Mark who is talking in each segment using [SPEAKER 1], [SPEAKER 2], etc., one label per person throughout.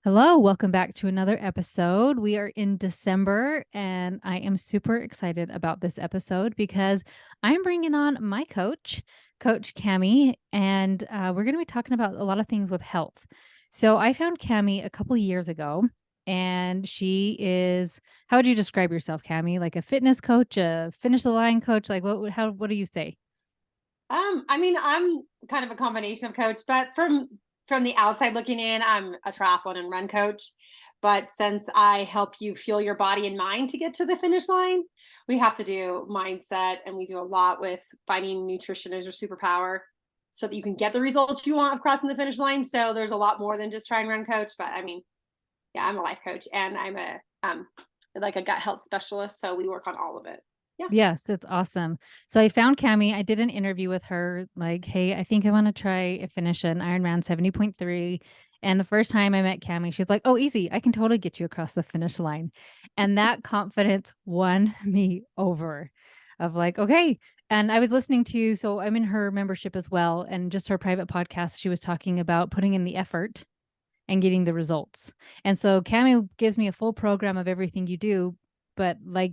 [SPEAKER 1] Hello, welcome back to another episode. We are in December, and I am super excited about this episode because I'm bringing on my coach, Coach Cami, and we're going to be talking about a lot of things with health. So I found Cami a couple years ago, and she is, how would you describe yourself, Cami? Like a fitness coach, a finish the line coach? Like what do you say?
[SPEAKER 2] I'm kind of a combination of coach, but from the outside looking in, I'm a triathlon and run coach. But since I help you fuel your body and mind to get to the finish line, we have to do mindset, and we do a lot with finding nutrition as your superpower so that you can get the results you want of crossing the finish line. So there's a lot more than just try and run coach. But yeah, I'm a life coach, and I'm a like a gut health specialist. So we work on all of it. Yeah.
[SPEAKER 1] Yes, it's awesome. So I found Cami. I did an interview with her, like, hey, I think I want to try and finish an Ironman 70.3. And the first time I met Cami, she's like, oh, easy. I can totally get you across the finish line. And that confidence won me over of like, okay. And I was listening to, so I'm in her membership as well. And just her private podcast, she was talking about putting in the effort and getting the results. And so Cami gives me a full program of everything you do, but like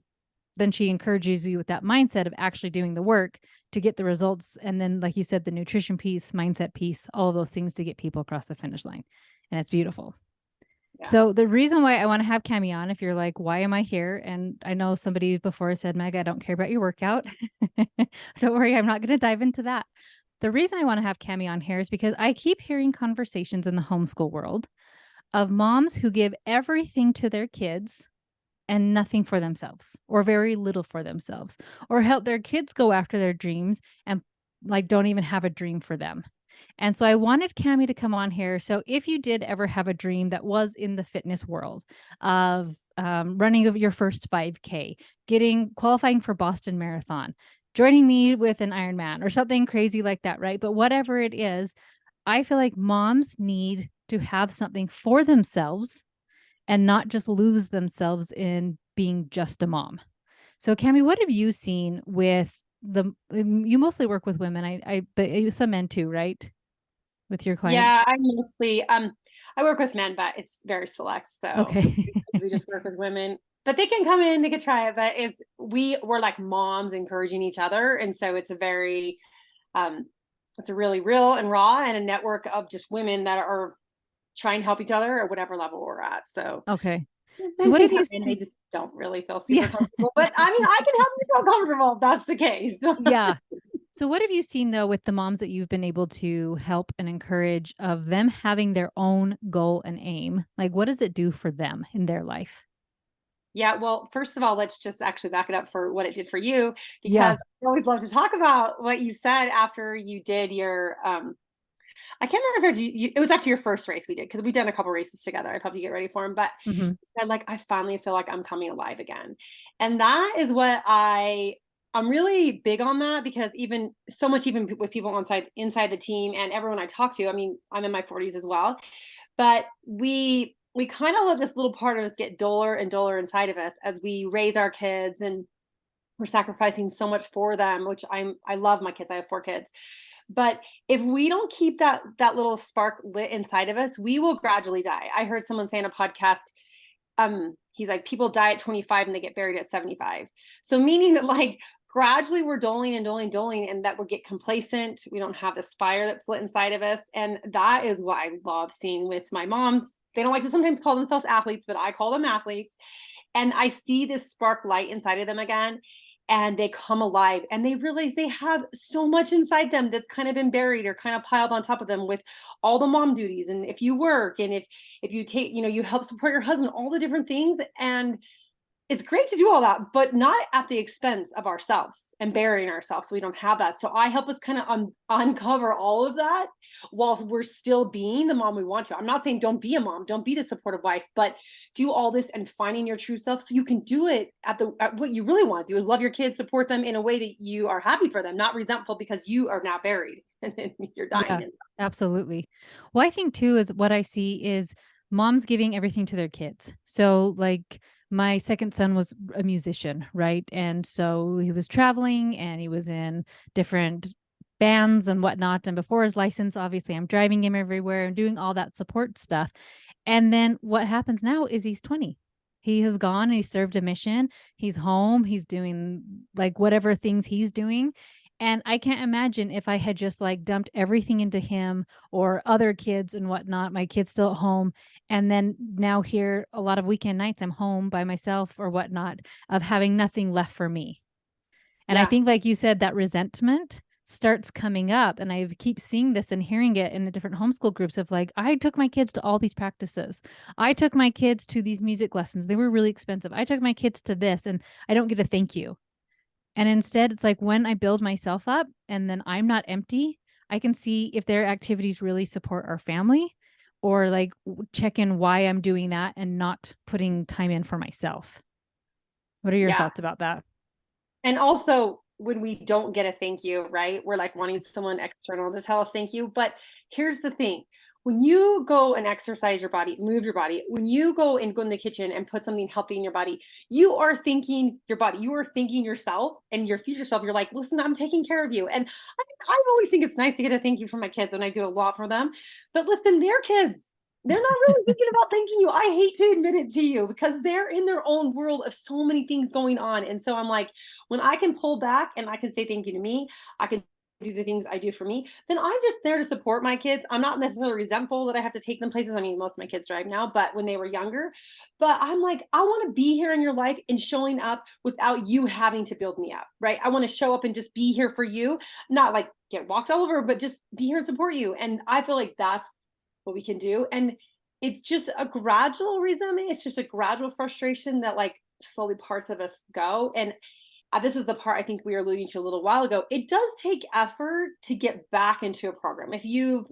[SPEAKER 1] then she encourages you with that mindset of actually doing the work to get the results. And then, like you said, the nutrition piece, mindset piece, all of those things to get people across the finish line. And it's beautiful.
[SPEAKER 2] Yeah.
[SPEAKER 1] So the reason why I want to have Cami on, if you're like, why am I here? And I know somebody before said, Meg, I don't care about your workout. Don't worry, I'm not going to dive into that. The reason I want to have Cami on here is because I keep hearing conversations in the homeschool world of moms who give everything to their kids and nothing for themselves or very little for themselves or help their kids go after their dreams and like don't even have a dream for them. And so I wanted Cami to come on here. So if you did ever have a dream that was in the fitness world of running of your first 5K, getting qualifying for Boston Marathon, joining me with an Ironman or something crazy like that, right? But whatever it is, I feel like moms need to have something for themselves and not just lose themselves in being just a mom. So, Cami, what have you seen with you mostly work with women, but some men too, right? With your
[SPEAKER 2] Yeah,
[SPEAKER 1] clients?
[SPEAKER 2] I work with men, but it's very select. So
[SPEAKER 1] Okay.
[SPEAKER 2] we just work with women. But they can come in, they can try it. But we're like moms encouraging each other. And so um it's a really real and raw and a network of just women that are trying to help each other at whatever level we're at. So
[SPEAKER 1] Okay. So
[SPEAKER 2] men
[SPEAKER 1] what
[SPEAKER 2] can
[SPEAKER 1] have
[SPEAKER 2] come
[SPEAKER 1] you
[SPEAKER 2] in, they
[SPEAKER 1] seen?
[SPEAKER 2] just don't really feel super
[SPEAKER 1] Yeah.
[SPEAKER 2] comfortable. But I can help you feel comfortable if that's the case.
[SPEAKER 1] Yeah. So what have you seen though with the moms that you've been able to help and encourage of them having their own goal and aim? Like what does it do for them in their life?
[SPEAKER 2] Yeah, well, first of all, let's just actually back it up for what it did for you,
[SPEAKER 1] Yeah.
[SPEAKER 2] because I always love to talk about what you said after you did your I can't remember if it was actually your first race we did because we've done a couple races together. I've helped you get ready for them, but
[SPEAKER 1] Hmm.
[SPEAKER 2] you said like I finally feel like I'm coming alive again. And that is what I'm really big on that because even so much even with people inside the team and everyone I talk to, I mean, I'm in my 40s as well, but we kind of let this little part of us get duller and duller inside of us as we raise our kids, and we're sacrificing so much for them, which I love my kids. I have 4 kids. But if we don't keep that little spark lit inside of us, we will gradually die. I heard someone say on a podcast, he's like, people die at 25 and they get buried at 75. So meaning that like gradually we're doling and doling, and that we'll get complacent. We don't have this fire that's lit inside of us. And that is what I love seeing with my moms. They don't like to sometimes call themselves athletes, but I call them athletes. And I see this spark light inside of them again, and they come alive and they realize they have so much inside them that's kind of been buried or kind of piled on top of them with all the mom duties, and if you work, and if you take, you help support your husband, all the different things. And it's great to do all that, but not at the expense of ourselves and burying ourselves so we don't have that. So I help us kind of uncover all of that while we're still being the mom we want to. I'm not saying don't be a mom, don't be the supportive wife, but do all this and finding your true self so you can do it at what you really want to do, is love your kids, support them in a way that you are happy for them, not resentful because you are now buried and you're dying.
[SPEAKER 1] Yeah, absolutely. Well, I think too is what I see is moms giving everything to their kids. So like my second son was a musician, right? And so he was traveling and he was in different bands and whatnot. And before his license, obviously I'm driving him everywhere and doing all that support stuff. And then what happens now is he's 20. He has gone and he served a mission. He's home. He's doing like whatever things he's doing. And I can't imagine if I had just like dumped everything into him or other kids and whatnot, my kid's still at home. And then now here, a lot of weekend nights, I'm home by myself or whatnot, of having nothing left for me. And I
[SPEAKER 2] Yeah.
[SPEAKER 1] think, like you said, that resentment starts coming up. And I keep seeing this and hearing it in the different homeschool groups of like, I took my kids to all these practices. I took my kids to these music lessons. They were really expensive. I took my kids to this and I don't get a thank you. And instead, it's like when I build myself up and then I'm not empty, I can see if their activities really support our family or like check in why I'm doing that and not putting time in for myself. What are your
[SPEAKER 2] Yeah.
[SPEAKER 1] thoughts about that?
[SPEAKER 2] And also, when we don't get a thank you, right? We're like wanting someone external to tell us thank you. But here's the thing: when you go and exercise your body, move your body, when you go in the kitchen and put something healthy in your body, you are thinking your body, you are thinking yourself and your future self. You're like, listen, I'm taking care of you. And I always think it's nice to get a thank you from my kids when I do a lot for them. But listen, they're kids. They're not really thinking about thanking you. I hate to admit it to you because they're in their own world of so many things going on. And so I'm like, when I can pull back and I can say thank you to me, I can do the things I do for me, then I'm just there to support my kids. I'm not necessarily resentful that I have to take them places. I mean, most of my kids drive now, but when they were younger, but I'm like, I want to be here in your life and showing up without you having to build me up, right? I want to show up and just be here for you, not like get walked all over, but just be here and support you. And I feel like that's what we can do. And it's just a gradual resentment. It's just a gradual frustration that like slowly parts of us go. And this is the part I think we were alluding to a little while ago. It does take effort to get back into a program. If you've,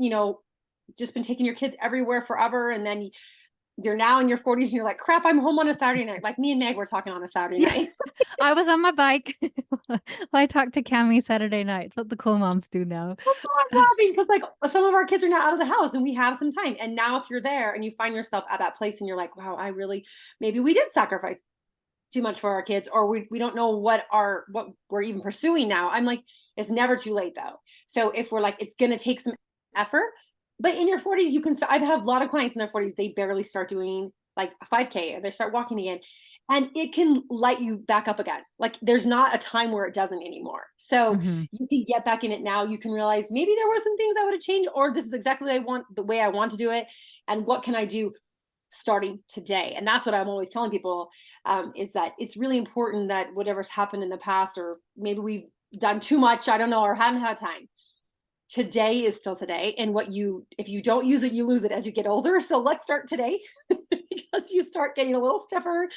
[SPEAKER 2] just been taking your kids everywhere forever and then you're now in your 40s and you're like, crap, I'm home on a Saturday night. Like me and Meg were talking on a Saturday
[SPEAKER 1] Yeah.
[SPEAKER 2] night.
[SPEAKER 1] I was on my bike. I talked to Cami Saturday night. It's what the cool moms do now.
[SPEAKER 2] I'm laughing because like some of our kids are now out of the house and we have some time. And now if you're there and you find yourself at that place and you're like, wow, I really, maybe we did sacrifice too much for our kids, or we don't know what we're even pursuing now. I'm like, it's never too late though. So if we're like, it's going to take some effort, but in your 40s, you can, I've had a lot of clients in their 40s, they barely start doing like a 5K or they start walking again and it can light you back up again. Like there's not a time where it doesn't anymore. So
[SPEAKER 1] Hmm.
[SPEAKER 2] you can get back in it now. You can realize maybe there were some things I would have changed, or this is exactly the way I want to do it. And what can I do starting today? And that's what I'm always telling people, is that it's really important that whatever's happened in the past, or maybe we've done too much, I don't know, or haven't had time. Today is still today. And if you don't use it, you lose it as you get older. So let's start today because you start getting a little stiffer,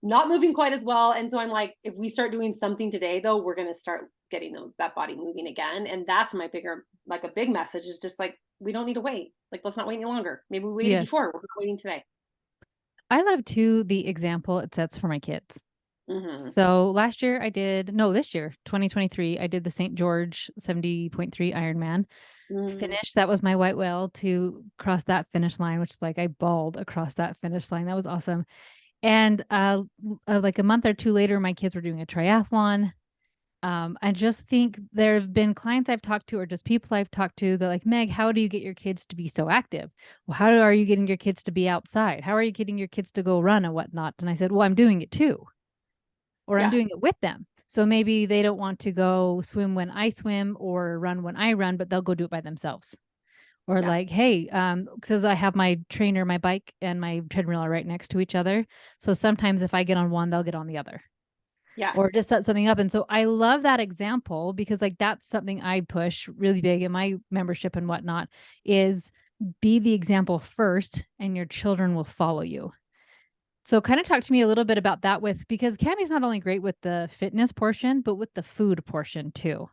[SPEAKER 2] not moving quite as well. And so I'm like, if we start doing something today, though, we're going to start getting that body moving again. And that's my like a big message is just like, we don't need to wait. Like, let's not wait any longer. Maybe we waited
[SPEAKER 1] Yes.
[SPEAKER 2] before. We're not waiting today.
[SPEAKER 1] I love too the example it sets for my kids.
[SPEAKER 2] Mm-hmm.
[SPEAKER 1] So last year I did, no, this year, 2023, I did the St. George 70.3 Ironman.
[SPEAKER 2] Mm-hmm.
[SPEAKER 1] Finished. That was my white whale to cross that finish line, which is like I bawled across that finish line. That was awesome. And like a month or two later, my kids were doing a triathlon. I just think there have been clients I've talked to, or just people I've talked to, that like, Meg, how do you get your kids to be so active? Well, are you getting your kids to be outside? How are you getting your kids to go run and whatnot? And I said, well, I'm doing it too, or I'm
[SPEAKER 2] Yeah.
[SPEAKER 1] doing it with them. So maybe they don't want to go swim when I swim or run when I run, but they'll go do it by themselves. Or
[SPEAKER 2] Yeah.
[SPEAKER 1] like, hey, because I have my trainer, my bike, and my treadmill are right next to each other. So sometimes if I get on one, they'll get on the other,
[SPEAKER 2] Yeah.
[SPEAKER 1] or just set something up. And so I love that example because like that's something I push really big in my membership and whatnot, is be the example first and your children will follow you. So kind of talk to me a little bit about that, with because Cammie's not only great with the fitness portion, but with the food portion too.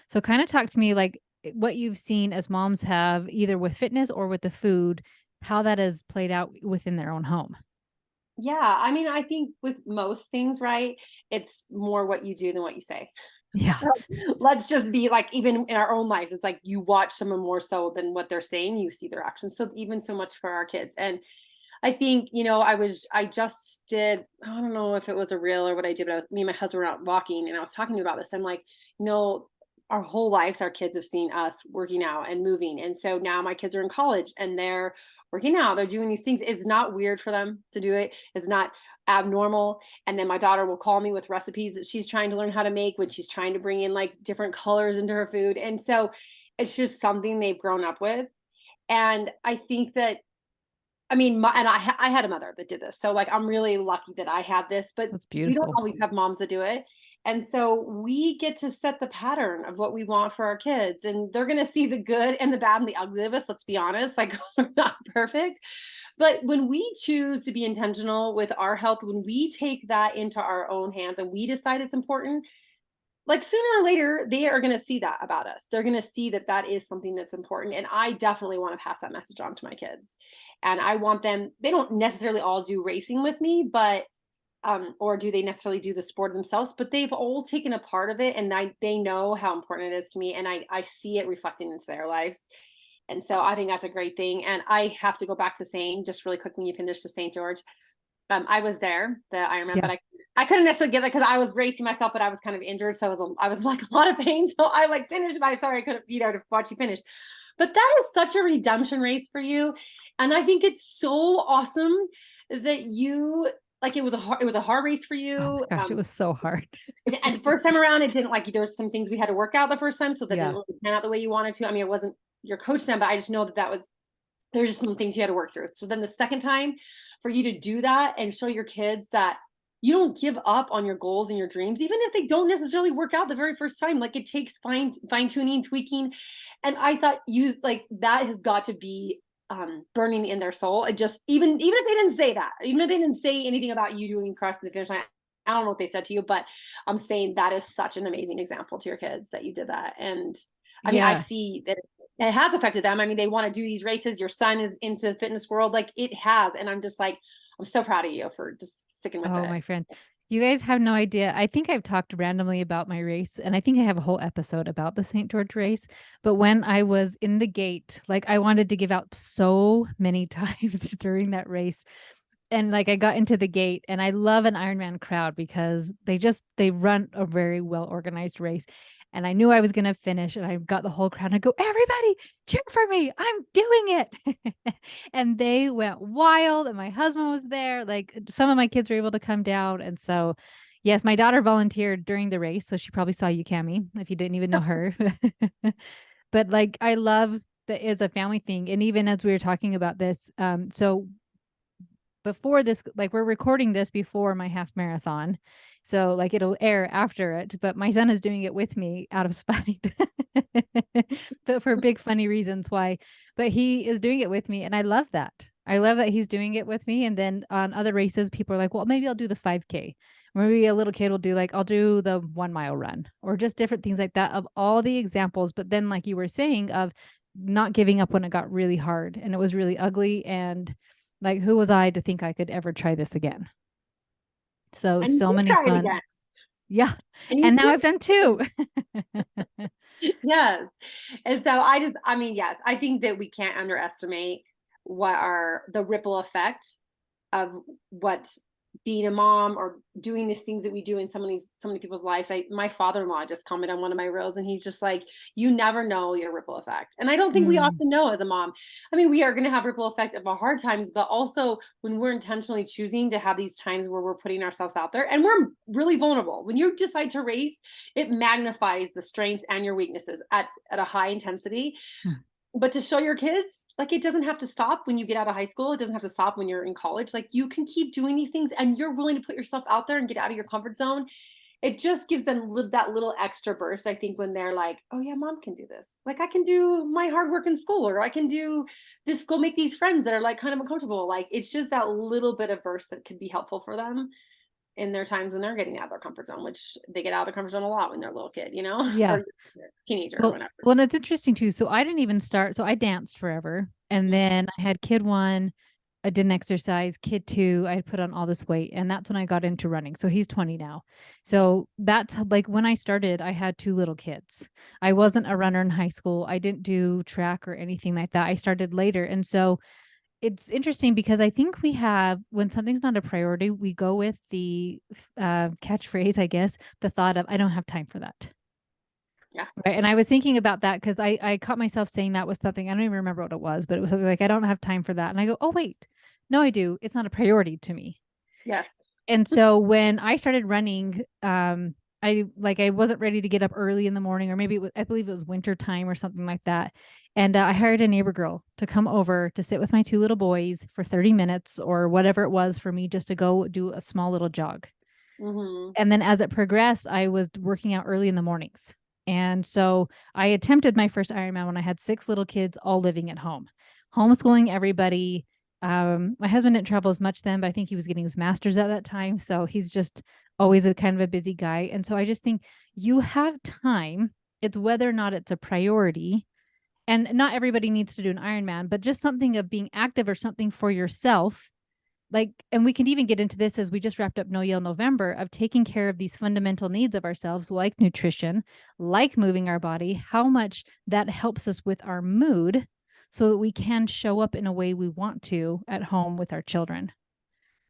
[SPEAKER 1] So kind of talk to me like what you've seen as moms have either with fitness or with the food, how that has played out within their own home.
[SPEAKER 2] Yeah. I mean, I think with most things, right, it's more what you do than what you say.
[SPEAKER 1] Yeah.
[SPEAKER 2] So let's just be like, even in our own lives, it's like you watch someone more so than what they're saying, you see their actions. So even so much for our kids. And I think, I just did, I don't know if it was a reel or what I did, but me and my husband were out walking and I was talking to him about this. I'm like, you know, our whole lives, our kids have seen us working out and moving. And so now my kids are in college and they're working out, they're doing these things. It's not weird for them to do it. It's not abnormal. And then my daughter will call me with recipes that she's trying to learn how to make when she's trying to bring in like different colors into her food. And so it's just something they've grown up with. And I think that, I mean, I had a mother that did this. So like, I'm really lucky that I had this, but
[SPEAKER 1] That's
[SPEAKER 2] we don't
[SPEAKER 1] beautiful.
[SPEAKER 2] always have moms that do it. And so we get to set the pattern of what we want for our kids, and they're going to see the good and the bad and the ugly of us. Let's be honest. Like, we're not perfect, but when we choose to be intentional with our health, when we take that into our own hands and we decide it's important, like sooner or later they are going to see that about us. They're going to see that that is something that's important, and I definitely want to pass that message on to my kids. And I want them, they don't necessarily all do racing with me, but or do they necessarily do the sport themselves, but they've all taken a part of it, and they know how important it is to me, and I see it reflecting into their lives. And so I think that's a great thing. And I have to go back to saying just really quick when you finish the St. George, I was there, the Ironman,
[SPEAKER 1] Yeah.
[SPEAKER 2] but I couldn't necessarily get it because I was racing myself, but I was kind of injured. So I was like a lot of pain. So I like finished, but I'm sorry I couldn't be there to watch you finish. But that is such a redemption race for you. And I think it's so awesome that you like it was a hard race for
[SPEAKER 1] Oh
[SPEAKER 2] you.
[SPEAKER 1] my gosh, it was so hard.
[SPEAKER 2] And the first time around, it didn't like there was some things we had to work out the first time, so that didn't
[SPEAKER 1] Yeah.
[SPEAKER 2] really pan out the way you wanted to. I mean, it wasn't your coach then, but I just know that that was there's just some things you had to work through. So then the second time for you to do that and show your kids that you don't give up on your goals and your dreams, even if they don't necessarily work out the very first time. Like it takes fine tuning, tweaking. And I thought you like that has got to be burning in their soul. It just even if they didn't say that, even if they didn't say anything about you doing crossing the finish line, I don't know what they said to you, but I'm saying that is such an amazing example to your kids that you did that. And I mean, I
[SPEAKER 1] Yeah.
[SPEAKER 2] see that it has affected them. I mean, they want to do these races. Your son is into the fitness world, like it has. And I'm just like, I'm so proud of you for just sticking with
[SPEAKER 1] Oh,
[SPEAKER 2] it.
[SPEAKER 1] my friend. You guys have no idea. I think I've talked randomly about my race, and I think I have a whole episode about the St. George race. But when I was in the gate, like I wanted to give out so many times during that race. And like I got into the gate, and I love an Ironman crowd because they run a very well organized race. And I knew I was going to finish, and I got the whole crowd. And I go, everybody cheer for me. I'm doing it. And they went wild. And my husband was there. Like some of my kids were able to come down. And so, yes, my daughter volunteered during the race. So she probably saw you, Cami, if you didn't even know her. But like, I love that it's a family thing. And even as we were talking about this, so before this, like we're recording this before my half marathon. So like it'll air after it, but my son is doing it with me out of spite. But for big funny reasons why. But he is doing it with me and I love that. I love that he's doing it with me. And then on other races, people are like, well, maybe I'll do the 5K. Maybe a little kid will do like, I'll do the 1 mile run or just different things like that of all the examples. But then, like you were saying, of not giving up when it got really hard and it was really ugly. And like, who was I to think I could ever try this again? So,
[SPEAKER 2] And you
[SPEAKER 1] so
[SPEAKER 2] did
[SPEAKER 1] many
[SPEAKER 2] try it again.
[SPEAKER 1] fun. Yeah.
[SPEAKER 2] And you
[SPEAKER 1] And now
[SPEAKER 2] did.
[SPEAKER 1] I've done two.
[SPEAKER 2] Yes. And so I mean, yes, I think that we can't underestimate what are the ripple effect of what being a mom or doing these things that we do in so many people's lives. My father-in-law just commented on one of my reels and he's just like, you never know your ripple effect. And I don't think we
[SPEAKER 1] Mm,
[SPEAKER 2] often know as a mom. I mean, we are going to have ripple effect of our hard times, but also when we're intentionally choosing to have these times where we're putting ourselves out there and we're really vulnerable. When you decide to race, it magnifies the strengths and your weaknesses at a high intensity.
[SPEAKER 1] mm.
[SPEAKER 2] But to show your kids, like it doesn't have to stop when you get out of high school. It doesn't have to stop when you're in college. Like you can keep doing these things and you're willing to put yourself out there and get out of your comfort zone. It just gives them that little extra burst, I think, when they're like, oh yeah, mom can do this. Like I can do my hard work in school, or I can do this, go make these friends that are like kind of uncomfortable. Like it's just that little bit of burst that could be helpful for them in their times when they're getting out of their comfort zone, which they get out of the comfort zone a lot when they're a little kid, you know,
[SPEAKER 1] Yeah.
[SPEAKER 2] or teenager or
[SPEAKER 1] Well,
[SPEAKER 2] whatever.
[SPEAKER 1] well, and it's interesting too. So I didn't even start. So I danced forever. And then I had kid one, I didn't exercise. Kid two, I had put on all this weight. And that's when I got into running. So he's 20 now. So that's like when I started, I had two little kids. I wasn't a runner in high school. I didn't do track or anything like that. I started later. And so it's interesting because I think we have, when something's not a priority, we go with the catchphrase, I guess, the thought of, I don't have time for that.
[SPEAKER 2] Yeah.
[SPEAKER 1] Right. And I was thinking about that because I caught myself saying that was something, I don't even remember what it was, but it was something like, I don't have time for that. And I go, oh, wait, no, I do. It's not a priority to me.
[SPEAKER 2] Yes.
[SPEAKER 1] And so when I started running, I wasn't ready to get up early in the morning, or maybe I believe it was winter time or something like that. And I hired a neighbor girl to come over to sit with my two little boys for 30 minutes or whatever it was for me just to go do a small little jog.
[SPEAKER 2] Mm-hmm.
[SPEAKER 1] And then as it progressed, I was working out early in the mornings. And so I attempted my first Ironman when I had six little kids all living at home, homeschooling everybody. My husband didn't travel as much then, but I think he was getting his master's at that time. So he's just always a kind of a busy guy. And so I just think you have time. It's whether or not it's a priority. And not everybody needs to do an Ironman, but just something of being active or something for yourself, like, and we can even get into this as we just wrapped up No Yell November, of taking care of these fundamental needs of ourselves, like nutrition, like moving our body, how much that helps us with our mood so that we can show up in a way we want to at home with our children.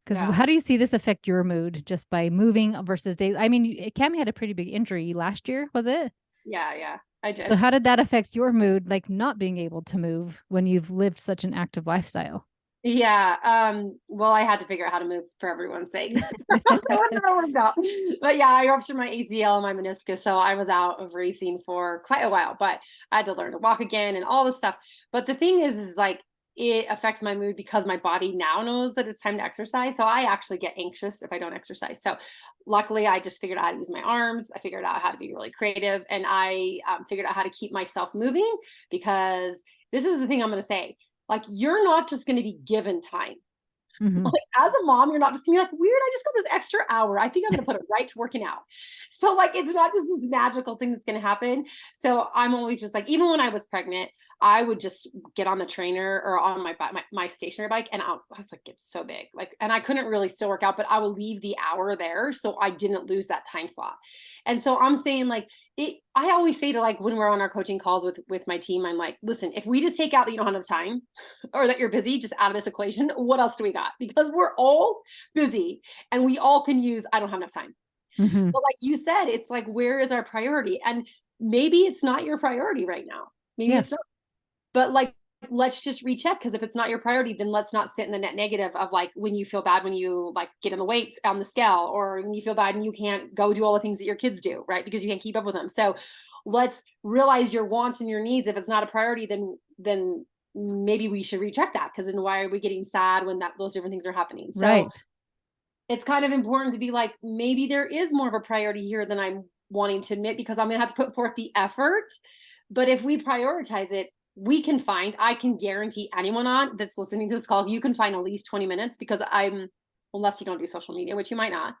[SPEAKER 1] Because
[SPEAKER 2] Yeah.
[SPEAKER 1] how do you see this affect your mood just by moving versus days? I mean, Cami had a pretty big injury last year, was it?
[SPEAKER 2] Yeah. Yeah. I
[SPEAKER 1] So
[SPEAKER 2] did.
[SPEAKER 1] how did that affect your mood, like not being able to move when you've lived such an active lifestyle?
[SPEAKER 2] Yeah. Well, I had to figure out how to move for everyone's sake. So it never worked out. But yeah, I ruptured my ACL and my meniscus. So I was out of racing for quite a while, but I had to learn to walk again and all this stuff. But the thing is like, it affects my mood because my body now knows that it's time to exercise. So I actually get anxious if I don't exercise. So luckily, I just figured out how to use my arms. I figured out how to be really creative, and I figured out how to keep myself moving, because this is the thing I'm going to say. Like, you're not just going to be given time.
[SPEAKER 1] Mm-hmm.
[SPEAKER 2] Like, as a mom, you're not just gonna be like, weird, I just got this extra hour. I think I'm gonna put it right to working out. So, like, it's not just this magical thing that's gonna happen. So I'm always just like, even when I was pregnant, I would just get on the trainer or on my stationary bike, and I was like, it's so big. Like, and I couldn't really still work out, but I would leave the hour there so I didn't lose that time slot. And so I'm saying, like, I always say to, like, when we're on our coaching calls with my team, I'm like, listen, if we just take out that you don't have enough time or that you're busy just out of this equation, what else do we got? Because we're all busy and we all can use, I don't have enough time.
[SPEAKER 1] Mm-hmm.
[SPEAKER 2] But like you said, it's like, where is our priority? And maybe it's not your priority right now. Maybe
[SPEAKER 1] Yeah.
[SPEAKER 2] it's not. But like, let's just recheck, because if it's not your priority, then let's not sit in the net negative of, like, when you feel bad when you like get in the weights on the scale, or when you feel bad and you can't go do all the things that your kids do, right? Because you can't keep up with them. So let's realize your wants and your needs. If it's not a priority, then maybe we should recheck that, because then why are we getting sad when those different things are happening? So
[SPEAKER 1] Right.
[SPEAKER 2] it's kind of important to be like, maybe there is more of a priority here than I'm wanting to admit, because I'm going to have to put forth the effort. But if we prioritize it, I can guarantee anyone on that's listening to this call, you can find at least 20 minutes, because unless you don't do social media, which you might not,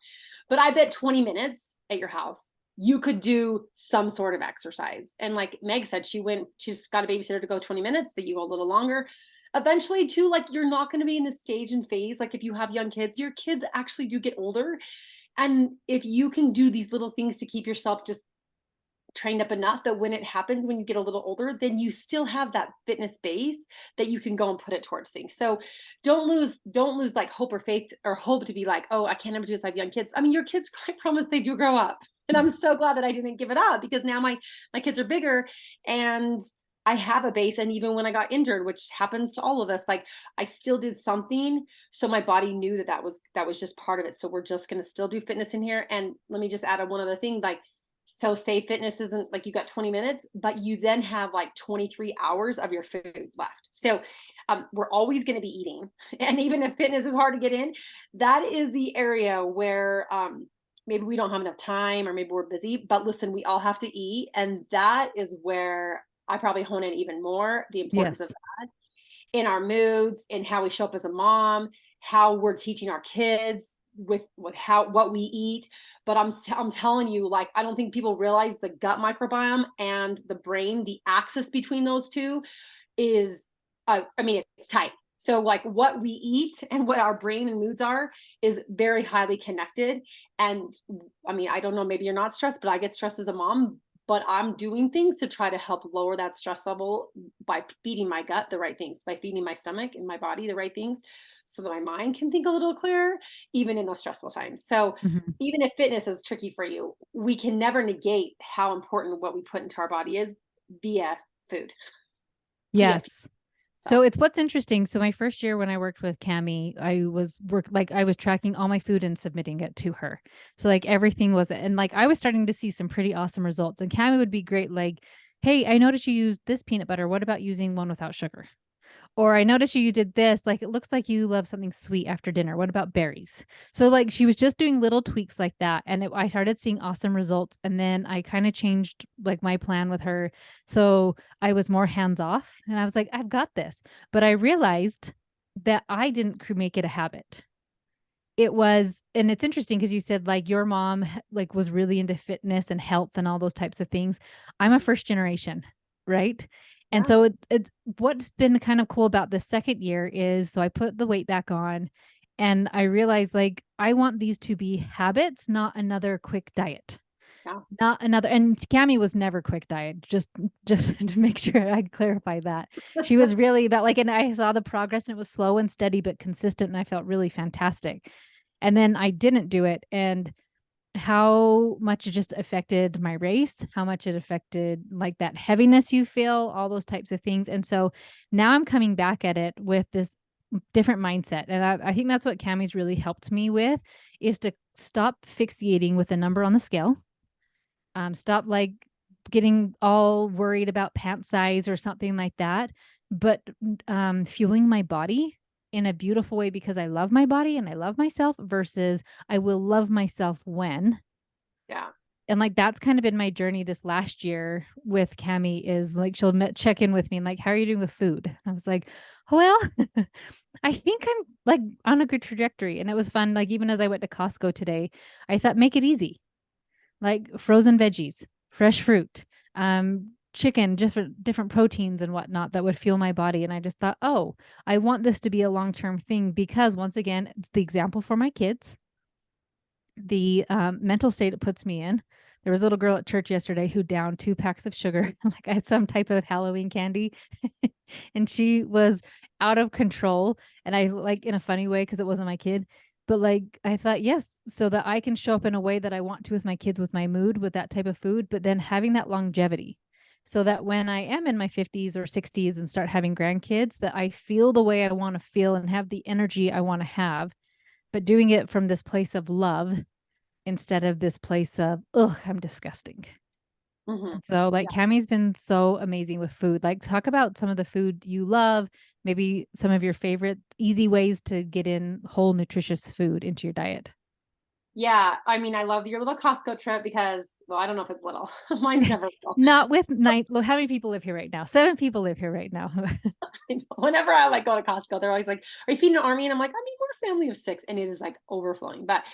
[SPEAKER 2] but I bet 20 minutes at your house, you could do some sort of exercise. And like Meg said, she's got a babysitter to go 20 minutes, that you go a little longer. Eventually too, like, you're not going to be in the stage and phase. Like, if you have young kids, your kids actually do get older. And if you can do these little things to keep yourself just trained up enough that when it happens, when you get a little older, then you still have that fitness base that you can go and put it towards things. So don't lose like hope or faith, or hope to be like, oh, I can't ever do this, I have young kids. I mean, your kids, I promise, they do grow up. And I'm so glad that I didn't give it up, because now my kids are bigger, and I have a base. And even when I got injured, which happens to all of us, like, I still did something, so my body knew that was just part of it. So we're just going to still do fitness in here. And let me just add one other thing, like, so say fitness isn't like, you got 20 minutes, but you then have like 23 hours of your food left. So we're always going to be eating. And even if fitness is hard to get in, that is the area where maybe we don't have enough time, or maybe we're busy. But listen, we all have to eat. And that is where I probably hone in even more the importance of
[SPEAKER 1] Yes.
[SPEAKER 2] that in our moods, in how we show up as a mom, how we're teaching our kids with how what we eat. But I'm telling you, like, I don't think people realize the gut microbiome and the brain, the axis between those two is I mean, it's tight. So like, what we eat and what our brain and moods are is very highly connected. And I mean, I don't know, maybe you're not stressed, but I get stressed as a mom but I'm doing things to try to help lower that stress level by feeding my gut the right things, by feeding my stomach and my body the right things so that my mind can think a little clearer, even in those stressful times. So,
[SPEAKER 1] Mhm.
[SPEAKER 2] even if fitness is tricky for you, we can never negate how important what we put into our body is via food, via people.
[SPEAKER 1] Yes.
[SPEAKER 2] So,
[SPEAKER 1] So it's what's interesting. So my first year when I worked with Cami, I was tracking all my food and submitting it to her. So like everything was, and like I was starting to see some pretty awesome results. And Cami would be great. Like, hey, I noticed you used this peanut butter. What about using one without sugar? Or I noticed you did this. Like, it looks like you love something sweet after dinner. What about berries? So, like, she was just doing little tweaks like that. And I started seeing awesome results. And then I kind of changed like my plan with her. So I was more hands off and I was like, I've got this. But I realized that I didn't make it a habit. It was, and it's interesting because you said like your mom like was really into fitness and health and all those types of things. I'm a first generation, right? And
[SPEAKER 2] yeah,
[SPEAKER 1] so it's what's been kind of cool about the second year is so I put the weight back on and I realized like I want these to be habits, not another quick diet.
[SPEAKER 2] yeah.
[SPEAKER 1] Not another, and Cami was never quick diet. Just to make sure I clarify that. She was really about like, and I saw the progress and it was slow and steady but consistent, and I felt really fantastic. And then I didn't do it, and how much it just affected my race, how much it affected like that heaviness you feel, all those types of things. And so now I'm coming back at it with this different mindset. And I think that's what Cami's really helped me with is to stop fixating with the number on the scale. Stop like getting all worried about pant size or something like that, but fueling my body in a beautiful way because I love my body and I love myself versus I will love myself when.
[SPEAKER 2] Yeah.
[SPEAKER 1] And like that's kind of been my journey this last year with Cami is like check in with me and like, how are you doing with food? And I was like, well, I think I'm like on a good trajectory. And it was fun. Like even as I went to Costco today, I thought make it easy, like frozen veggies, fresh fruit, chicken, just for different proteins and whatnot that would fuel my body. And I just thought, oh, I want this to be a long term thing because once again, it's the example for my kids, the mental state it puts me in. There was a little girl at church yesterday who downed 2 packs of sugar, like I had some type of Halloween candy, and she was out of control. And I like in a funny way because it wasn't my kid, but like I thought, yes, so that I can show up in a way that I want to with my kids, with my mood, with that type of food, but then having that longevity. So that when I am in my 50s or 60s and start having grandkids, that I feel the way I want to feel and have the energy I want to have, but doing it from this place of love instead of this place of, ugh, I'm disgusting.
[SPEAKER 2] Hmm.
[SPEAKER 1] And so, like, Cami's been so amazing with food. Like, talk about some of the food you love, maybe some of your favorite easy ways to get in whole nutritious food into your diet.
[SPEAKER 2] Yeah, I mean, I love your little Costco trip because, well, I don't know if it's little. Mine's never little.
[SPEAKER 1] Not with nine. Well, how many people live here right now? 7 people live here right now.
[SPEAKER 2] Whenever I like go to Costco, they're always like, "Are you feeding an army?" And I'm like, "I mean, we're a family of 6," and it is like overflowing. But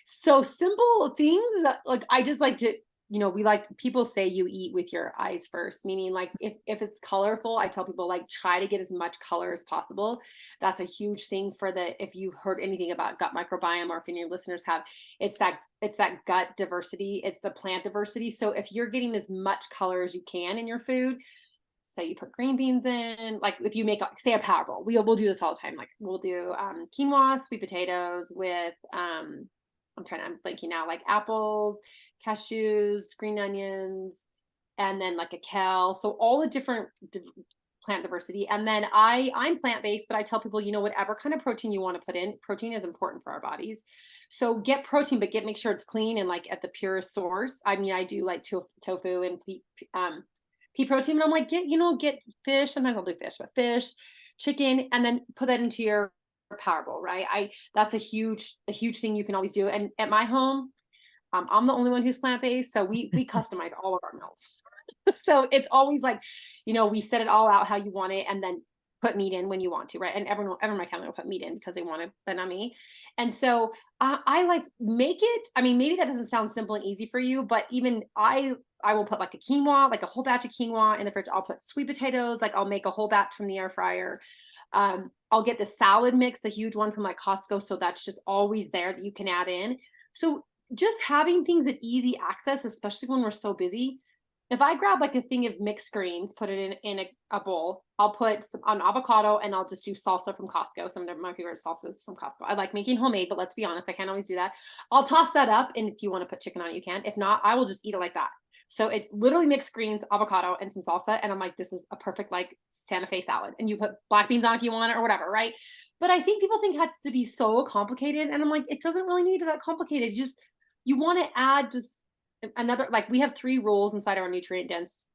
[SPEAKER 2] so simple things that like I just like to, we like people say you eat with your eyes first, meaning like if it's colorful, I tell people like try to get as much color as possible. That's a huge thing for the if you heard anything about gut microbiome or if any of your listeners have, it's that gut diversity, it's the plant diversity. So if you're getting as much color as you can in your food, say you put green beans in, like if you make say a power bowl, we'll do this all the time. Like we'll do quinoa, sweet potatoes with I'm blanking now, like apples, cashews, green onions, and then like a kale. So all the different plant diversity. And then I'm plant based, but I tell people, whatever kind of protein you want to put in, protein is important for our bodies. So get protein, but make sure it's clean and like at the purest source. I mean, I do like tofu and pea protein, and I'm like, get fish. Sometimes I'll do fish, but fish, chicken, and then put that into your power bowl, right? That's a huge thing you can always do. And at my home, I'm the only one who's plant based, so we customize all of our meals. So it's always like, we set it all out how you want it, and then put meat in when you want to, right? And everyone in my family will put meat in because they want it, but not me. And so I like make it. I mean, maybe that doesn't sound simple and easy for you, but even I will put like a quinoa, like a whole batch of quinoa in the fridge. I'll put sweet potatoes, like I'll make a whole batch from the air fryer. I'll get the salad mix, the huge one from like Costco. So that's just always there that you can add in. So just having things at easy access, especially when we're so busy. If I grab like a thing of mixed greens, put it in a bowl, I'll put an avocado and I'll just do salsa from Costco. Some of my favorite salsas from Costco. I like making homemade, but let's be honest, I can't always do that. I'll toss that up, and if you want to put chicken on it, you can. If not, I will just eat it like that. So it's literally mixed greens, avocado, and some salsa. And I'm like, this is a perfect like Santa Fe salad. And you put black beans on if you want it or whatever, right? But I think people think it has to be so complicated. And I'm like, it doesn't really need to be that complicated. Just you want to add just another, like we have 3 rules inside our nutrient dense.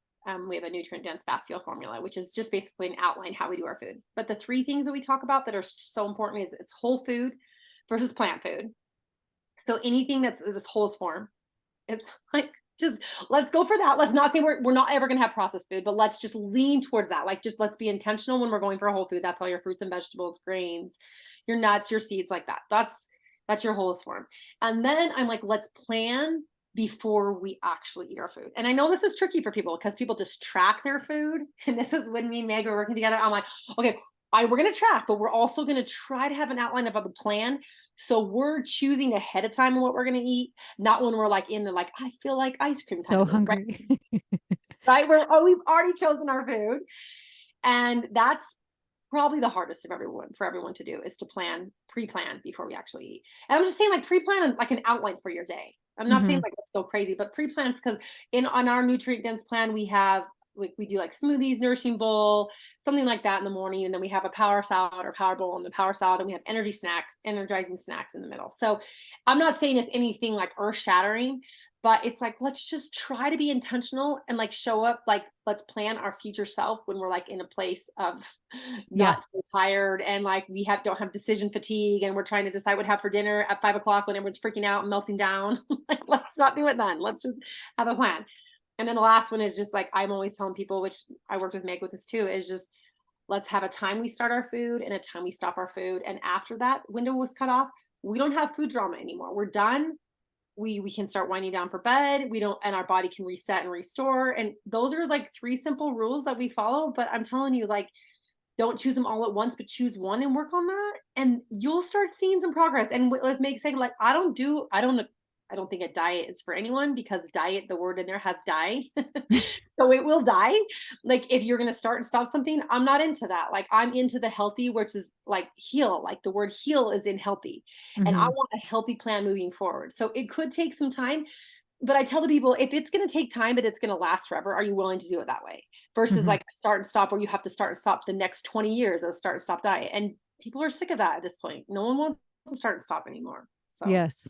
[SPEAKER 2] We have a nutrient dense fast fuel formula, which is just basically an outline how we do our food. But the 3 things that we talk about that are so important is it's whole food versus plant food. So anything that's just whole form, it's like just let's go for that. Let's not say we're not ever going to have processed food, but let's just lean towards that. Like just let's be intentional when we're going for a whole food. That's all your fruits and vegetables, grains, your nuts, your seeds, like that. That's your wholest form. And then I'm like, let's plan before we actually eat our food. And I know this is tricky for people because people just track their food. And this is when me and Meg are working together. I'm like, okay, we're going to track, but we're also going to try to have an outline of the plan. So we're choosing ahead of time what we're going to eat, not when we're like in the like I feel like ice cream kind
[SPEAKER 1] So
[SPEAKER 2] of mood, right?
[SPEAKER 1] hungry.
[SPEAKER 2] Right? We've already chosen our food, and that's probably the hardest of everyone to do is to pre-plan before we actually eat. And I'm just saying like pre-plan like an outline for your day. I'm not saying
[SPEAKER 1] Mhm.
[SPEAKER 2] like let's go crazy, but pre-plans because in on our nutrient dense plan we have we do like smoothies, nourishing bowl, something like that in the morning, and then we have a power salad or power bowl in the power salad, and we have energizing snacks in the middle. So I'm not saying it's anything like earth shattering, but it's like let's just try to be intentional and like show up, like let's plan our future self when we're like in a place of
[SPEAKER 1] Yeah.
[SPEAKER 2] not so tired and like we don't have decision fatigue and we're trying to decide what to have for dinner at 5 o'clock when everyone's freaking out and melting down. Like, let's not do it then. Let's just have a plan. And then the last one is just like I'm always telling people, which I worked with Meg with this too, is just let's have a time we start our food and a time we stop our food. And after that window was cut off, we don't have food drama anymore. We're done. We can start winding down for bed. We don't, and our body can reset and restore. And those are like 3 simple rules that we follow. But I'm telling you, like, don't choose them all at once, but choose one and work on that, and you'll start seeing some progress. And let's make say like I don't think a diet is for anyone because diet, the word in there has die. So it will die. Like if you're gonna start and stop something, I'm not into that. Like I'm into the healthy, which is like heal. Like the word heal is in healthy. And I
[SPEAKER 1] Mhm.
[SPEAKER 2] want a healthy plan moving forward. So it could take some time, but I tell the people if it's going to take time, but it's going to last forever, are you willing to do it that way? Versus
[SPEAKER 1] Mhm.
[SPEAKER 2] like a start and stop where you have to start and stop the next 20 years of a start and stop diet. And people are sick of that at this point. No one wants to start and stop anymore. So,
[SPEAKER 1] Yes.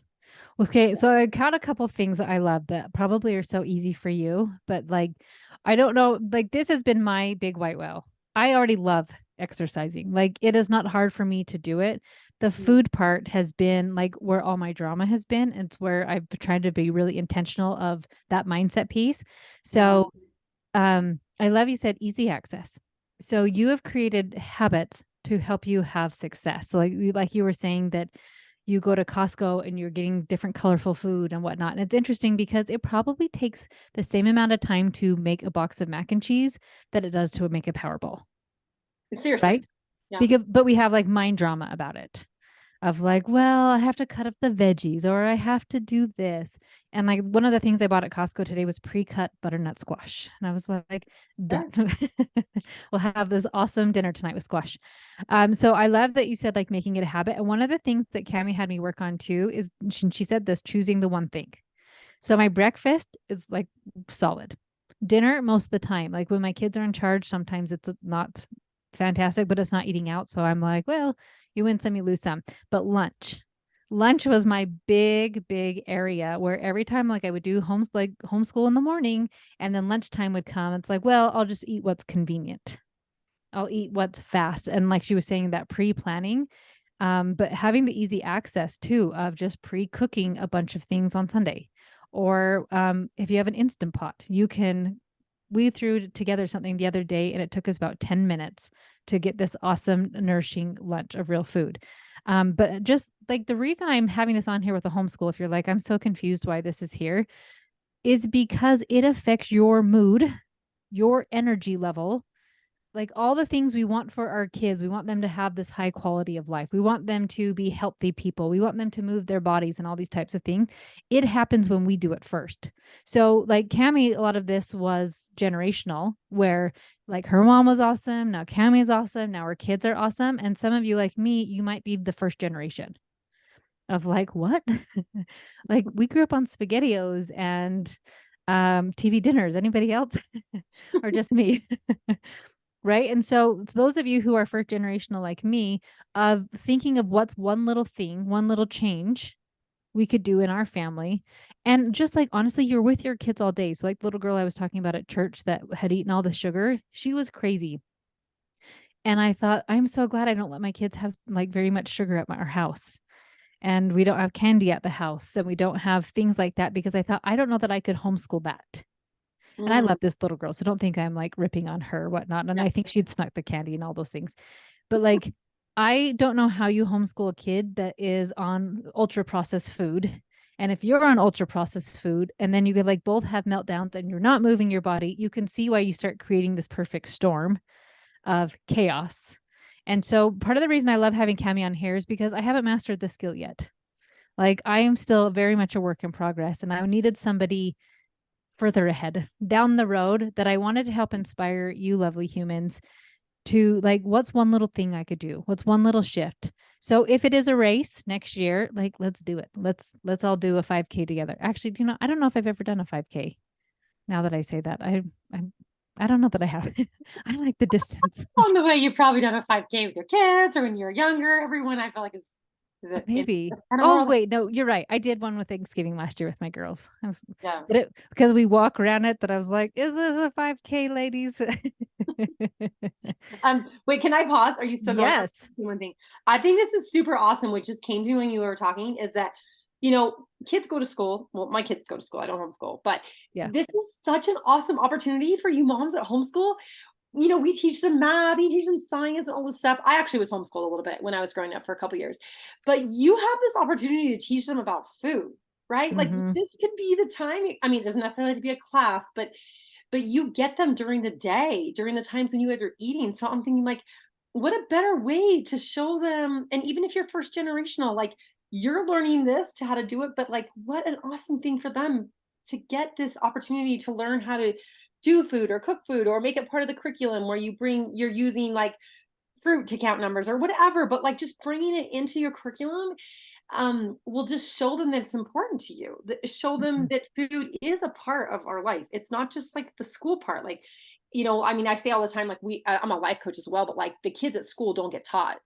[SPEAKER 1] Okay, so
[SPEAKER 2] yes.
[SPEAKER 1] I got a couple things that I love that probably are so easy for you, but like I don't know, like this has been my big white whale. I already love exercising. Like it is not hard for me to do it. The
[SPEAKER 2] Mhm.
[SPEAKER 1] food part has been like where all my drama has been. It's where I've tried to be really intentional of that mindset piece.
[SPEAKER 2] Yeah.
[SPEAKER 1] So I love you said easy access. So you have created habits to help you have success. So like you were saying that you go to Costco and you're getting different colorful food and whatnot. And it's interesting because it probably takes the same amount of time to make a box of mac and cheese that it does to make a Powerball,
[SPEAKER 2] Seriously.
[SPEAKER 1] right?
[SPEAKER 2] Yeah.
[SPEAKER 1] Because but we have like mind drama about it of like, well, I have to cut up the veggies or I have to do this. And like one of the things I bought at Costco today was pre-cut butternut squash. And I was like, done.
[SPEAKER 2] Sure.
[SPEAKER 1] We'll have this awesome dinner tonight with squash. So I love that you said like making it a habit. And one of the things that Cami had me work on too is she said this choosing the one thing. So my breakfast is like solid. Dinner most of the time. Like when my kids are in charge, sometimes it's not fantastic, but it's not eating out. So I'm like, well, you win some, you lose some. But lunch was my big area where every time like I would do homeschool in the morning and then lunchtime would come. It's like, well, I'll just eat what's convenient. I'll eat what's fast. And like she was saying, that pre-planning, but having the easy access too of just pre-cooking a bunch of things on Sunday. Or if you have an instant pot, you can. We threw together something the other day and it took us about 10 minutes to get this awesome, nourishing lunch of real food. But just like the reason I'm having this on here with the homeschool, if you're like, I'm so confused why this is here, is because it affects your mood, your energy level, like all the things we want for our kids. We want them to have this high quality of life. We want them to be healthy people. We want them to move their bodies and all these types of things. It happens when we do it first. So like Cami, a lot of this was generational where like her mom was awesome. Now Cami is awesome. Now her kids are awesome. And some of you like me, you might be the first generation of like, what? Like we grew up on SpaghettiOs and TV dinners. Anybody else? Or just me? Right. And so those of you who are first generational like me, of thinking of what's one little thing, one little change we could do in our family. And just like honestly, you're with your kids all day. So like the little girl I was talking about at church that had eaten all the sugar, she was crazy. And I thought, I'm so glad I don't let my kids have like very much sugar at our house. And we don't have candy at the house and we don't have things like that because I thought, I don't know that I could homeschool that. And I
[SPEAKER 2] Mm,
[SPEAKER 1] love this little girl. So don't think I'm like ripping on her, whatnot. And
[SPEAKER 2] yeah.
[SPEAKER 1] I think she'd snuck the candy and all those things. But like, I don't know how you homeschool a kid that is on ultra processed food. And if you're on ultra processed food and then you could like both have meltdowns and you're not moving your body, you can see why you start creating this perfect storm of chaos. And so part of the reason I love having Cami on here is because I haven't mastered the skill yet. Like I am still very much a work in progress and I needed somebody further ahead down the road that I wanted to help inspire you lovely humans to like what's one little thing I could do? What's one little shift? So if it is a race next year, like let's do it. Let's all do a 5K together. Actually, you know, I don't know if I've ever done a 5K. Now that I say that, I I don't know that I have. I like the distance.
[SPEAKER 2] On the way, you've probably done a 5K with your kids or when you were younger. Everyone I feel like is it in
[SPEAKER 1] Maybe.
[SPEAKER 2] this kind of
[SPEAKER 1] Oh
[SPEAKER 2] world.
[SPEAKER 1] wait, no, you're right. I did one with Thanksgiving last year with my girls.
[SPEAKER 2] Yeah.
[SPEAKER 1] But it because we walk around it that I was like, is this a 5K, ladies?
[SPEAKER 2] Wait, can I pause? Are you still going?
[SPEAKER 1] Yes.
[SPEAKER 2] One thing. I think this is super awesome, which just came to me when you were talking, is that, kids go to school. Well, my kids go to school. I don't homeschool, but
[SPEAKER 1] Yeah.
[SPEAKER 2] this is such an awesome opportunity for you moms at homeschool. We teach them math, we teach them science and all this stuff. I actually was homeschooled a little bit when I was growing up for a couple years, but you have this opportunity to teach them about food, right? Like
[SPEAKER 1] Mm-hmm.
[SPEAKER 2] this could be the time. I mean, it doesn't necessarily have to be a class, but you get them during the day, during the times when you guys are eating. So I'm thinking like, what a better way to show them. And even if you're first generational, like you're learning this to how to do it, but like what an awesome thing for them to get this opportunity to learn how to do food or cook food or make it part of the curriculum where you're using like fruit to count numbers or whatever, but like just bringing it into your curriculum will just show them that it's important to you. Show
[SPEAKER 1] Mm-hmm.
[SPEAKER 2] them that food is a part of our life. It's not just like the school part. Like, I mean, I say all the time, like I'm a life coach as well, but like the kids at school don't get taught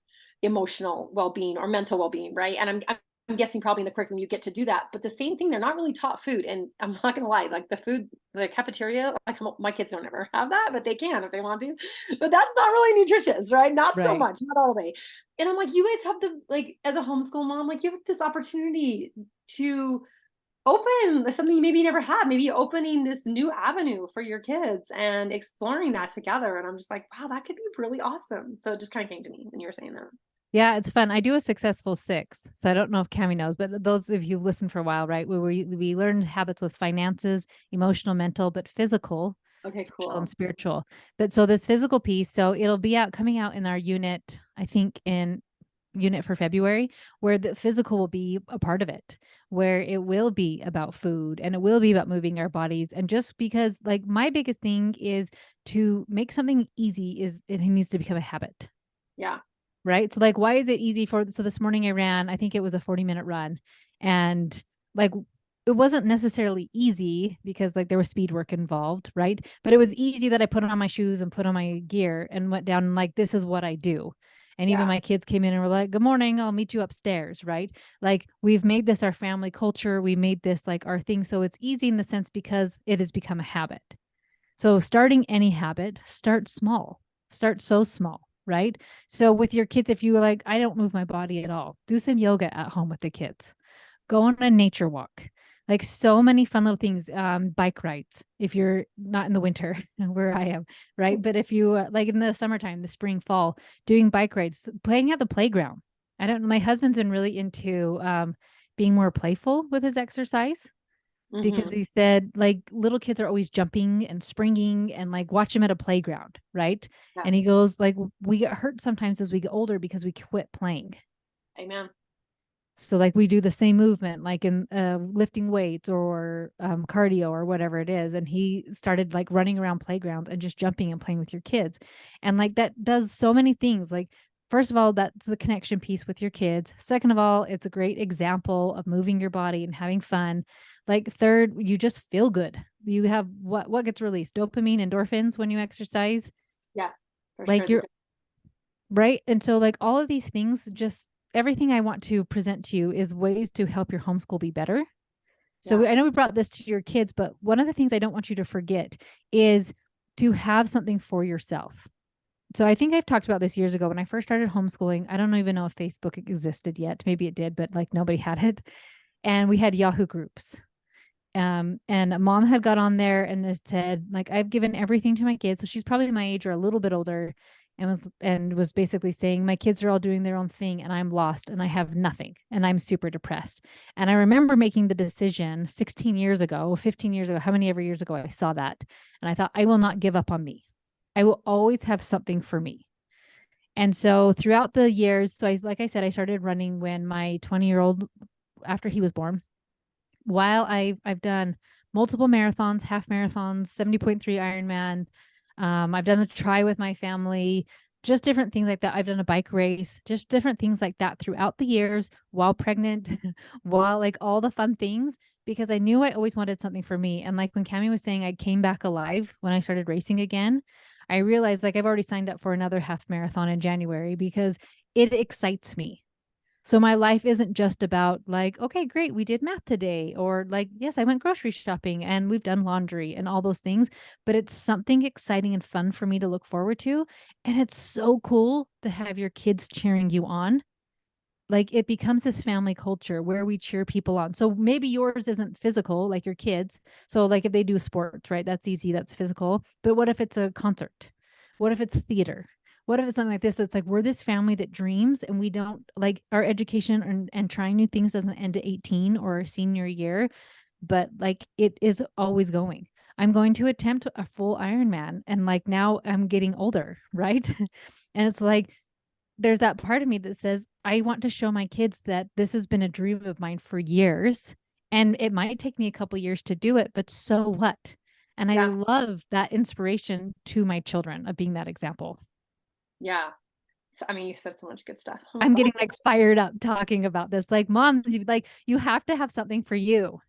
[SPEAKER 2] emotional well-being or mental well-being, right? And I'm guessing probably in the curriculum you get to do that, but the same thing, they're not really taught food. And I'm not gonna lie, like the food, the cafeteria, like my kids don't ever have that, but they can if they want to. But that's not really nutritious, right? Not so
[SPEAKER 1] Right.
[SPEAKER 2] much, not all the way. And I'm like, you guys have the like as a homeschool mom, like you have this opportunity to open something you maybe never had, maybe opening this new avenue for your kids and exploring that together. And I'm just like, wow, that could be really awesome. So it just kind of came to me when you were saying that.
[SPEAKER 1] Yeah, it's fun. I do a successful six. So I don't know if Cami knows, but those of you who listen for a while, right? Where we learn habits with finances, emotional, mental, but physical,
[SPEAKER 2] Okay,
[SPEAKER 1] social and
[SPEAKER 2] cool.
[SPEAKER 1] spiritual. But so this physical piece, so it'll be coming out in our unit, I think in unit for February, where the physical will be a part of it, where it will be about food and it will be about moving our bodies. And just because like my biggest thing is to make something easy is it needs to become a habit.
[SPEAKER 2] Yeah.
[SPEAKER 1] Right. So like why is it easy so this morning I ran, I think it was a 40-minute run. And like it wasn't necessarily easy because like there was speed work involved, right? But it was easy that I put on my shoes and put on my gear and went down and like this is what I do. And even
[SPEAKER 2] Yeah.
[SPEAKER 1] my kids came in and were like, "Good morning, I'll meet you upstairs," right? Like we've made this our family culture, we made this like our thing, so it's easy in the sense because it has become a habit. So starting any habit, start small. Start so small, right? So with your kids, if you were like, I don't move my body at all, do some yoga at home with the kids. Go on a nature walk. Like so many fun little things, bike rides. If you're not in the winter where I am, right? But if you like in the summertime, the spring, fall, doing bike rides, playing at the playground. I don't know. My husband's been really into being more playful with his exercise. because
[SPEAKER 2] Mm-hmm.
[SPEAKER 1] he said like little kids are always jumping and springing and like watch them at a playground, right?
[SPEAKER 2] Yeah.
[SPEAKER 1] And he goes like we get hurt sometimes as we get older because we quit playing.
[SPEAKER 2] Amen.
[SPEAKER 1] So like we do the same movement like in lifting weights or cardio or whatever it is. And he started like running around playgrounds and just jumping and playing with your kids. And like that does so many things. Like first of all, that's the connection piece with your kids. Second of all, it's a great example of moving your body and having fun. Like third, you just feel good. You have what gets released? Dopamine, endorphins when you exercise.
[SPEAKER 2] Yeah, for sure.
[SPEAKER 1] Like you're right. And so, like, all of these things, just everything I want to present to you is ways to help your homeschool be better. So,
[SPEAKER 2] Yeah.
[SPEAKER 1] I know we brought this to your kids, but one of the things I don't want you to forget is to have something for yourself. So, I think I've talked about this years ago when I first started homeschooling. I don't even know if Facebook existed yet. Maybe it did, but like nobody had it. And we had Yahoo groups. And mom had got on there and has said, like, I've given everything to my kids. So she's probably my age or a little bit older, and was basically saying, my kids are all doing their own thing and I'm lost and I have nothing and I'm super depressed. And I remember making the decision 16 years ago, 15 years ago, how many ever years ago I saw that. And I thought, I will not give up on me. I will always have something for me. And so throughout the years, so like I said, I started running when my 20-year-old, after he was born, while I've done multiple marathons, half marathons, 70.3 Ironman. I've done a try with my family, just different things like that. I've done a bike race, just different things like that throughout the years while pregnant, while like all the fun things, because I knew I always wanted something for me. And like when Cami was saying, I came back alive when I started racing again, I realized like I've already signed up for another half marathon in January because it excites me. So my life isn't just about like, okay, great, we did math today, or like, yes, I went grocery shopping and we've done laundry and all those things, but it's something exciting and fun for me to look forward to. And it's so cool to have your kids cheering you on. Like it becomes this family culture where we cheer people on. So maybe yours isn't physical like your kids. So like if they do sports, right? That's easy, that's physical. But what if it's a concert? What if it's theater? What if it's something like this? It's like we're this family that dreams and we don't like our education and trying new things doesn't end at 18 or senior year, but like it is always going. I'm going to attempt a full Ironman and like now I'm getting older, right? And it's like there's that part of me that says, I want to show my kids that this has been a dream of mine for years. And it might take me a couple years to do it, but so what? And I
[SPEAKER 2] Yeah.
[SPEAKER 1] love that inspiration to my children of being that example.
[SPEAKER 2] Yeah. So, I mean, you said so much good stuff. Oh my
[SPEAKER 1] I'm
[SPEAKER 2] God.
[SPEAKER 1] getting like fired up talking about this. Like, moms, you have to have something for you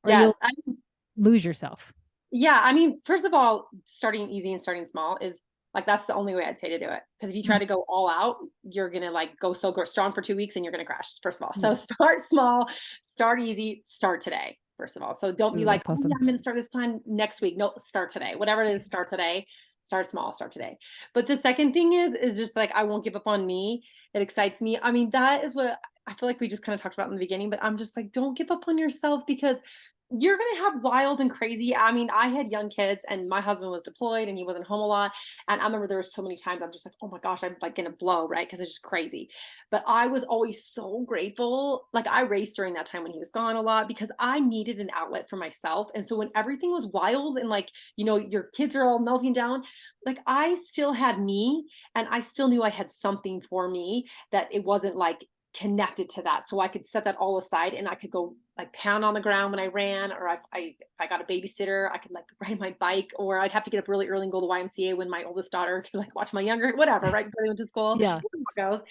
[SPEAKER 1] or
[SPEAKER 2] Yes.
[SPEAKER 1] you'll lose yourself.
[SPEAKER 2] Yeah, I mean, first of all, starting easy and starting small is like that's the only way I'd say to do it. Because if you try
[SPEAKER 1] Mm,
[SPEAKER 2] to go all out, you're gonna like go strong for 2 weeks and you're gonna crash. First of all, so
[SPEAKER 1] yeah.
[SPEAKER 2] start small, start easy, start today. First of all, so don't be
[SPEAKER 1] Ooh,
[SPEAKER 2] like,
[SPEAKER 1] that's
[SPEAKER 2] oh yeah,
[SPEAKER 1] awesome.
[SPEAKER 2] I'm gonna start this plan next week. No, start today. Whatever it is, start today. Start small, start today. But the second thing is just like I won't give up on me. It excites me. I mean, that is what I feel like we just kind of talked about in the beginning. But I'm just like, don't give up on yourself because you're going to have wild and crazy. I mean, I had young kids and my husband was deployed and he wasn't home a lot. And I remember there were so many times I'm just like, oh my gosh, I'm like going to blow, right? Because it's just crazy. But I was always so grateful. Like I raced during that time when he was gone a lot because I needed an outlet for myself. And so when everything was wild and like, your kids are all melting down, like I still had me and I still knew I had something for me that it wasn't like connected to that. So I could set that all aside and I could go like pound on the ground when I ran, or if I got a babysitter, I could like ride my bike, or I'd have to get up really early and go to the YMCA when my oldest daughter could like watch my younger, whatever, right? Before they went to school.
[SPEAKER 1] Yeah.
[SPEAKER 2] You know how it goes.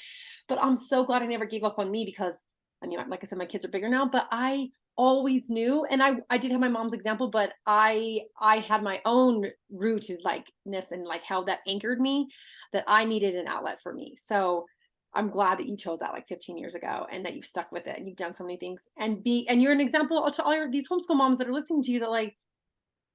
[SPEAKER 2] But I'm so glad I never gave up on me because I mean, like I said, my kids are bigger now, but I always knew, and I did have my mom's example, but I had my own rooted likeness and like how that anchored me, that I needed an outlet for me. So I'm glad that you chose that like 15 years ago and that you've stuck with it and you've done so many things and you're an example to these homeschool moms that are listening to you that like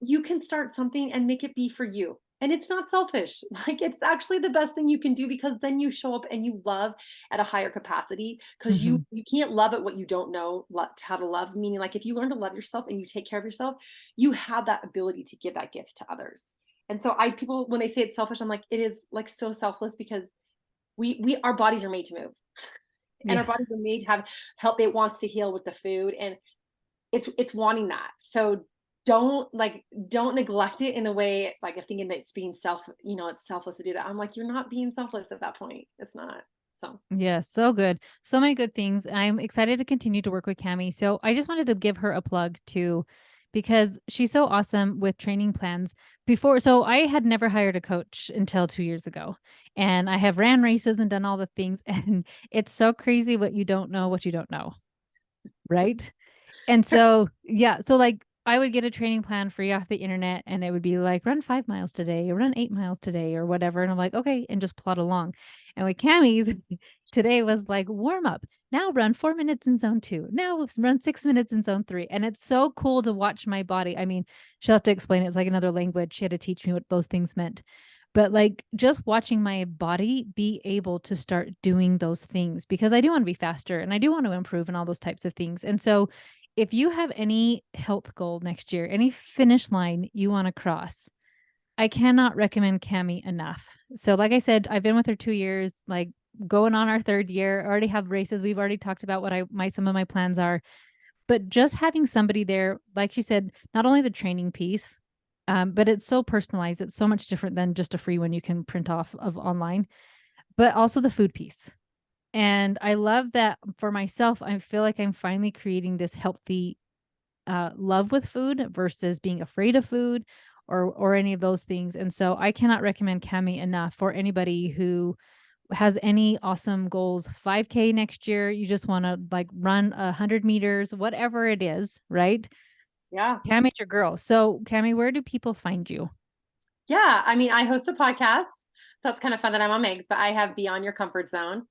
[SPEAKER 2] you can start something and make it be for you. And it's not selfish. Like it's actually the best thing you can do because then you show up and you love at a higher capacity because you
[SPEAKER 1] Hmm.
[SPEAKER 2] you can't love at what you don't know how to love. Meaning like if you learn to love yourself and you take care of yourself, you have that ability to give that gift to others. And so I people when they say it's selfish, I'm like, it is like so selfless because we our bodies are made to move and our
[SPEAKER 1] Yeah.
[SPEAKER 2] bodies are made to have help. It wants to heal with the food. And it's wanting that. So don't neglect it in the way like of thinking that it's being it's selfless to do that. I'm like, you're not being selfless at that point. It's not. So
[SPEAKER 1] Yeah, so good. So many good things. I'm excited to continue to work with Cami. So I just wanted to give her a plug too, because she's so awesome with training plans. Before, so I had never hired a coach until 2 years ago. And I have ran races and done all the things. And it's so crazy what you don't know. Right. And so, yeah, so like I would get a training plan free off the internet and it would be like run 5 miles today or run 8 miles today or whatever. And I'm like, okay, and just plod along. And with Cammy's today was like warm up. Now run 4 minutes in zone two. Now run 6 minutes in zone three. And it's so cool to watch my body. I mean, she'll have to explain it. It's like another language. She had to teach me what those things meant. But like just watching my body be able to start doing those things because I do want to be faster and I do want to improve and all those types of things. And so if you have any health goal next year, any finish line you want to cross, I cannot recommend Cami enough. So, like I said, I've been with her 2 years, like going on our third year. Already have races. We've already talked about what some of my plans are. But just having somebody there, like she said, not only the training piece, but it's so personalized. It's so much different than just a free one you can print off of online, but also the food piece. And I love that for myself, I feel like I'm finally creating this healthy love with food versus being afraid of food or any of those things. And so I cannot recommend Cami enough for anybody who has any awesome goals. 5K next year, you just want to like run 100 meters, whatever it is, right?
[SPEAKER 2] yeah.
[SPEAKER 1] Cami's your girl. So Cami, where do people find you?
[SPEAKER 2] Yeah. I mean, I host a podcast. That's kind of fun that I'm on Megs, but I have Beyond Your Comfort Zone.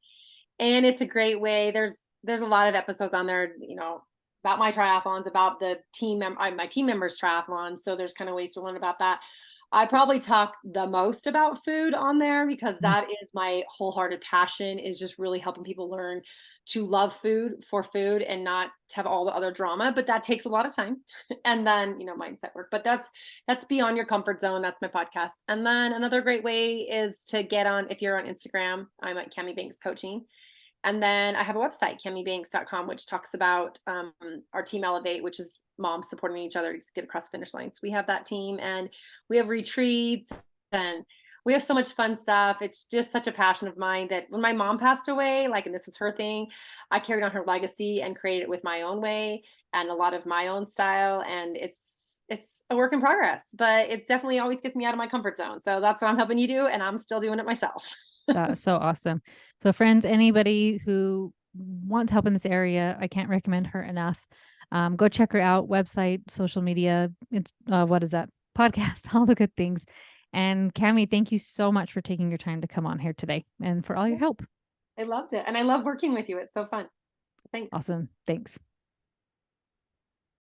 [SPEAKER 2] And it's a great way. There's a lot of episodes on there, about my triathlons, about my team members triathlons. So there's kind of ways to learn about that. I probably talk the most about food on there because
[SPEAKER 1] Mm.
[SPEAKER 2] that is my wholehearted passion, is just really helping people learn to love food for food and not to have all the other drama. But that takes a lot of time. And then, mindset work. But that's Beyond Your Comfort Zone. That's my podcast. And then another great way is to get on, if you're on Instagram, I'm at Cami Banks Coaching. And then I have a website, camibanks.com, which talks about our Team Elevate, which is moms supporting each other to get across the finish lines. We have that team and we have retreats and we have so much fun stuff. It's just such a passion of mine that when my mom passed away, and this was her thing, I carried on her legacy and created it with my own way and a lot of my own style. And it's a work in progress, but it's definitely always gets me out of my comfort zone. So that's what I'm helping you do. And I'm still doing it myself.
[SPEAKER 1] That's so awesome. So, friends, anybody who wants help in this area, I can't recommend her enough. Go check her out. Website, social media. It's what is that? Podcast, all the good things. And Cami, thank you so much for taking your time to come on here today and for all your help.
[SPEAKER 2] I loved it. And I love working with you. It's so fun. Thanks.
[SPEAKER 1] Awesome. Thanks.